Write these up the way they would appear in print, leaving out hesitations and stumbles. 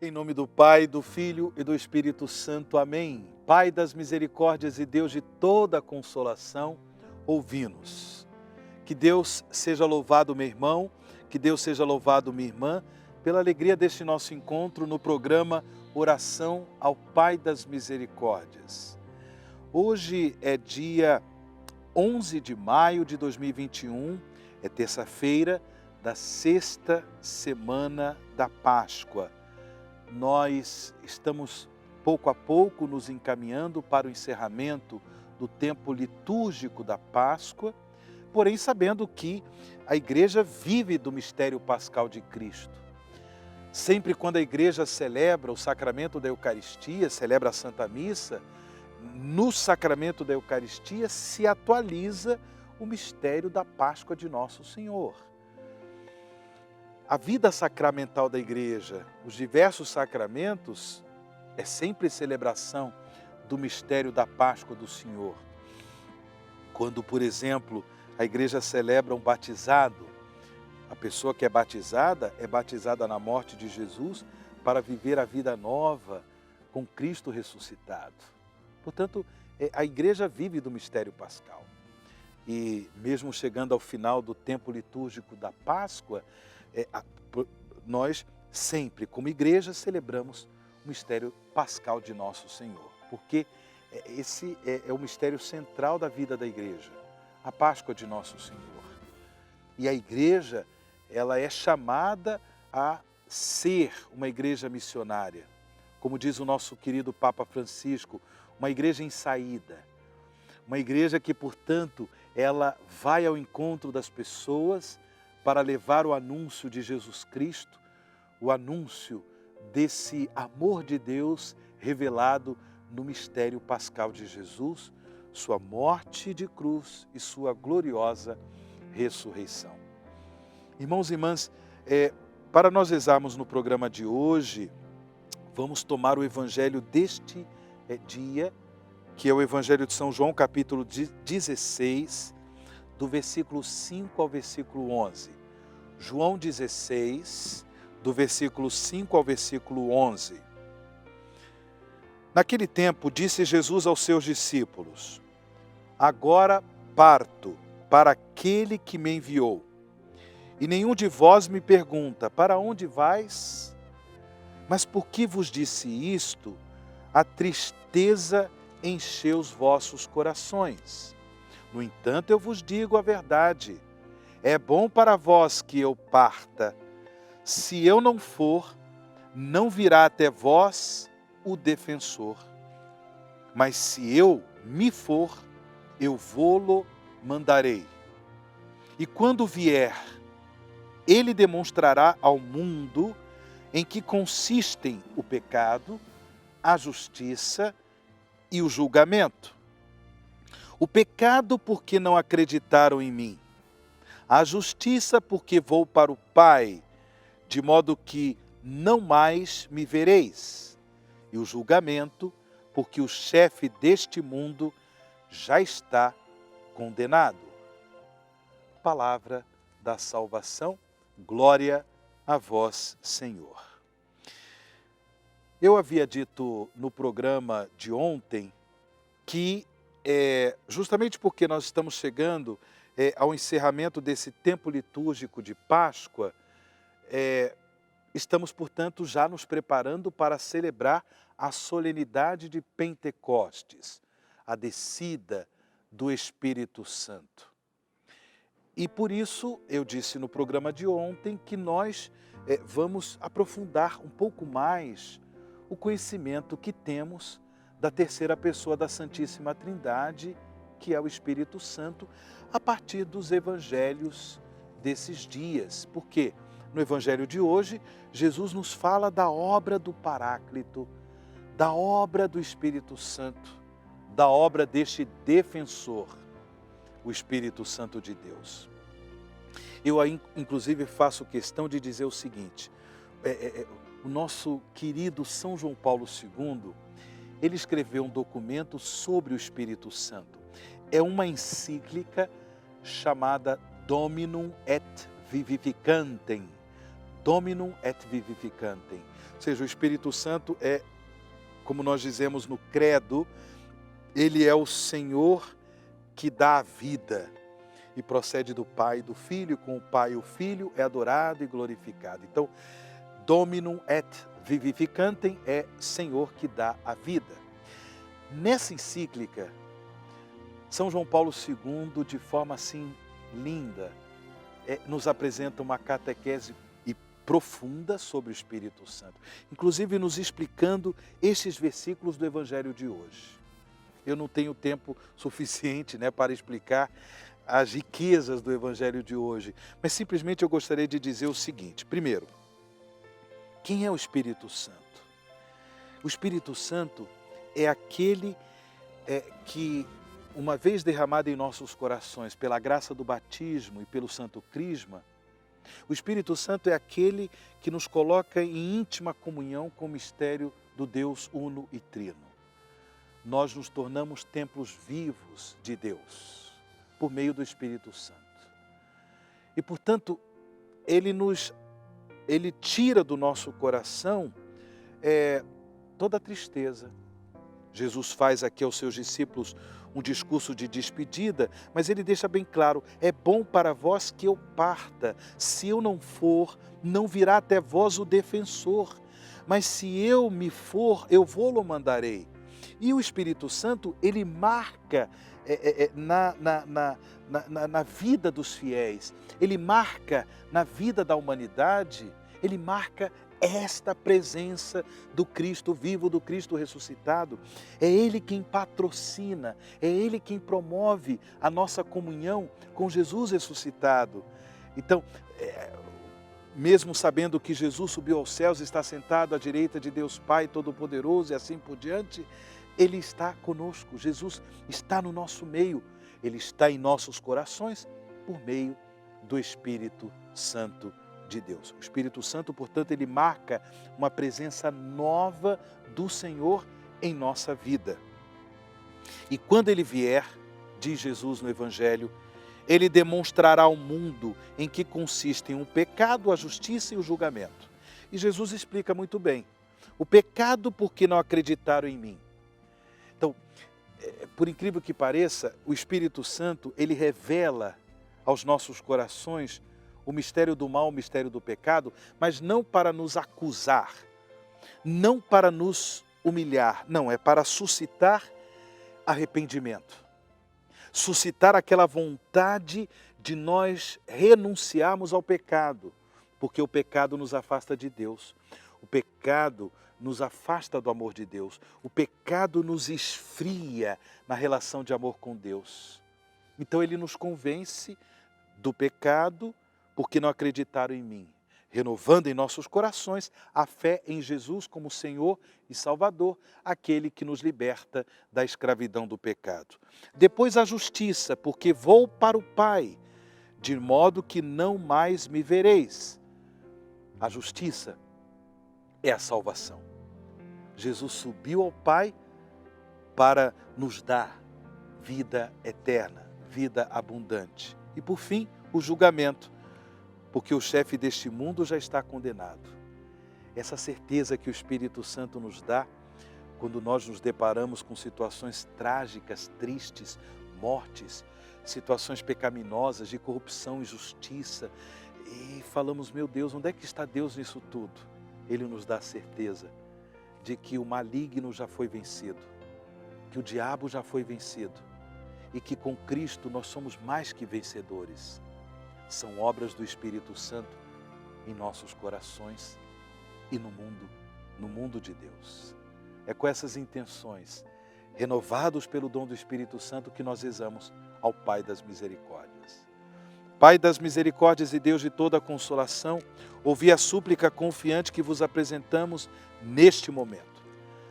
Em nome do Pai, do Filho e do Espírito Santo. Amém. Pai das misericórdias e Deus de toda consolação, ouvi-nos. Que Deus seja louvado, meu irmão, que Deus seja louvado, minha irmã, pela alegria deste nosso encontro no programa Oração ao Pai das Misericórdias. Hoje é dia 11 de maio de 2021, é terça-feira da sexta semana da Páscoa. Nós estamos pouco a pouco nos encaminhando para o encerramento do tempo litúrgico da Páscoa, porém sabendo que a igreja vive do mistério pascal de Cristo. Sempre quando a igreja celebra o sacramento da Eucaristia, celebra a Santa Missa, no sacramento da Eucaristia se atualiza o mistério da Páscoa de Nosso Senhor. A vida sacramental da igreja, os diversos sacramentos, é sempre celebração do mistério da Páscoa do Senhor. Quando, por exemplo, a igreja celebra um batizado, a pessoa que é batizada na morte de Jesus para viver a vida nova com Cristo ressuscitado. Portanto, a igreja vive do mistério pascal. E mesmo chegando ao final do tempo litúrgico da Páscoa, nós sempre, como igreja, celebramos o mistério pascal de Nosso Senhor, porque esse é o mistério central da vida da igreja, a Páscoa de Nosso Senhor. E a igreja, ela é chamada a ser uma igreja missionária, como diz o nosso querido Papa Francisco, uma igreja em saída, uma igreja que, portanto, ela vai ao encontro das pessoas para levar o anúncio de Jesus Cristo, o anúncio desse amor de Deus revelado no mistério pascal de Jesus, sua morte de cruz e sua gloriosa ressurreição. Irmãos e irmãs, para nós rezarmos no programa de hoje, vamos tomar o evangelho deste dia, que é o evangelho de São João, capítulo 16, do versículo 5 ao versículo 11. João 16, do versículo 5 ao versículo 11. Naquele tempo, disse Jesus aos seus discípulos: agora parto para aquele que me enviou. E nenhum de vós me pergunta: para onde vais? Mas por que vos disse isto? A tristeza encheu os vossos corações. No entanto, eu vos digo a verdade. É bom para vós que eu parta. Se eu não for, não virá até vós o defensor. Mas se eu me for, eu vô-lo mandarei. E quando vier, ele demonstrará ao mundo em que consistem o pecado, a justiça e o julgamento. O pecado porque não acreditaram em mim. A justiça porque vou para o Pai, de modo que não mais me vereis. E o julgamento porque o chefe deste mundo já está condenado. Palavra da salvação, glória a vós, Senhor. Eu havia dito no programa de ontem que justamente porque nós estamos chegando ao encerramento desse tempo litúrgico de Páscoa, estamos, portanto, já nos preparando para celebrar a solenidade de Pentecostes, a descida do Espírito Santo. E por isso, eu disse no programa de ontem que nós vamos aprofundar um pouco mais o conhecimento que temos da terceira pessoa da Santíssima Trindade, que é o Espírito Santo, a partir dos evangelhos desses dias. Porque no evangelho de hoje, Jesus nos fala da obra do Paráclito, da obra do Espírito Santo, da obra deste defensor, o Espírito Santo de Deus. Eu aí, inclusive, faço questão de dizer o seguinte, o nosso querido São João Paulo II, ele escreveu um documento sobre o Espírito Santo. É uma encíclica chamada Dominum et Vivificantem, Dominum et vivificantem. Ou seja, o Espírito Santo é, como nós dizemos no credo, ele é o Senhor que dá a vida e procede do Pai e do Filho, com o Pai e o Filho é adorado e glorificado. Então, Dominum et vivificantem é Senhor que dá a vida. Nessa encíclica, São João Paulo II, de forma assim linda, nos apresenta uma catequese profunda sobre o Espírito Santo, inclusive nos explicando estes versículos do Evangelho de hoje. Eu não tenho tempo suficiente, para explicar as riquezas do Evangelho de hoje, mas simplesmente eu gostaria de dizer o seguinte. Primeiro, quem é o Espírito Santo? O Espírito Santo é aquele que, uma vez derramado em nossos corações pela graça do batismo e pelo Santo Crisma, o Espírito Santo é aquele que nos coloca em íntima comunhão com o mistério do Deus uno e trino. Nós nos tornamos templos vivos de Deus, por meio do Espírito Santo. E, portanto, ele tira do nosso coração toda a tristeza. Jesus faz aqui aos seus discípulos um discurso de despedida, mas ele deixa bem claro: é bom para vós que eu parta. Se eu não for, não virá até vós o defensor. Mas se eu me for, eu vou-lo mandarei. E o Espírito Santo, ele marca na vida dos fiéis, ele marca na vida da humanidade, ele marca esta presença do Cristo vivo, do Cristo ressuscitado. É Ele quem patrocina, é Ele quem promove a nossa comunhão com Jesus ressuscitado. Então, mesmo sabendo que Jesus subiu aos céus, está sentado à direita de Deus Pai Todo-Poderoso e assim por diante, Ele está conosco, Jesus está no nosso meio, Ele está em nossos corações por meio do Espírito Santo de Deus. O Espírito Santo, portanto, ele marca uma presença nova do Senhor em nossa vida. E quando ele vier, diz Jesus no Evangelho, ele demonstrará ao mundo em que consistem o pecado, a justiça e o julgamento. E Jesus explica muito bem: o pecado porque não acreditaram em mim. Então, por incrível que pareça, o Espírito Santo, ele revela aos nossos corações o mistério do mal, o mistério do pecado, mas não para nos acusar, não para nos humilhar, não, é para suscitar arrependimento, suscitar aquela vontade de nós renunciarmos ao pecado, porque o pecado nos afasta de Deus, o pecado nos afasta do amor de Deus, o pecado nos esfria na relação de amor com Deus. Então ele nos convence do pecado, porque não acreditaram em mim, renovando em nossos corações a fé em Jesus como Senhor e Salvador, aquele que nos liberta da escravidão do pecado. Depois a justiça, porque vou para o Pai, de modo que não mais me vereis. A justiça é a salvação. Jesus subiu ao Pai para nos dar vida eterna, vida abundante. E por fim, o julgamento, porque o chefe deste mundo já está condenado. Essa certeza que o Espírito Santo nos dá quando nós nos deparamos com situações trágicas, tristes, mortes, situações pecaminosas de corrupção e injustiça, e falamos: meu Deus, onde é que está Deus nisso tudo? Ele nos dá a certeza de que o maligno já foi vencido, que o diabo já foi vencido e que com Cristo nós somos mais que vencedores. São obras do Espírito Santo em nossos corações e no mundo de Deus. É com essas intenções, renovados pelo dom do Espírito Santo, que nós rezamos ao Pai das Misericórdias. Pai das Misericórdias e Deus de toda a consolação, ouvi a súplica confiante que vos apresentamos neste momento.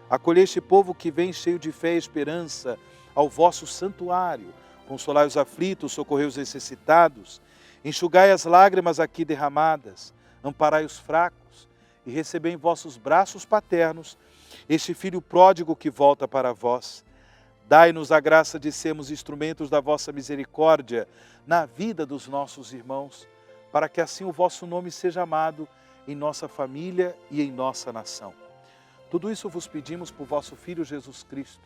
Acolhei este povo que vem cheio de fé e esperança ao vosso santuário. Consolai os aflitos, socorrei os necessitados, enxugai as lágrimas aqui derramadas, amparai os fracos e recebei em vossos braços paternos este filho pródigo que volta para vós. Dai-nos a graça de sermos instrumentos da vossa misericórdia na vida dos nossos irmãos, para que assim o vosso nome seja amado em nossa família e em nossa nação. Tudo isso vos pedimos por vosso Filho Jesus Cristo,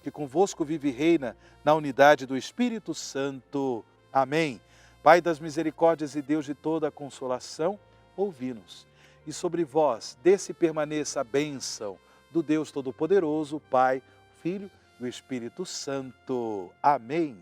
que convosco vive e reina na unidade do Espírito Santo. Amém. Pai das misericórdias e Deus de toda a consolação, ouvi-nos. E sobre vós desce e permaneça a bênção do Deus Todo-Poderoso, Pai, Filho e o Espírito Santo. Amém.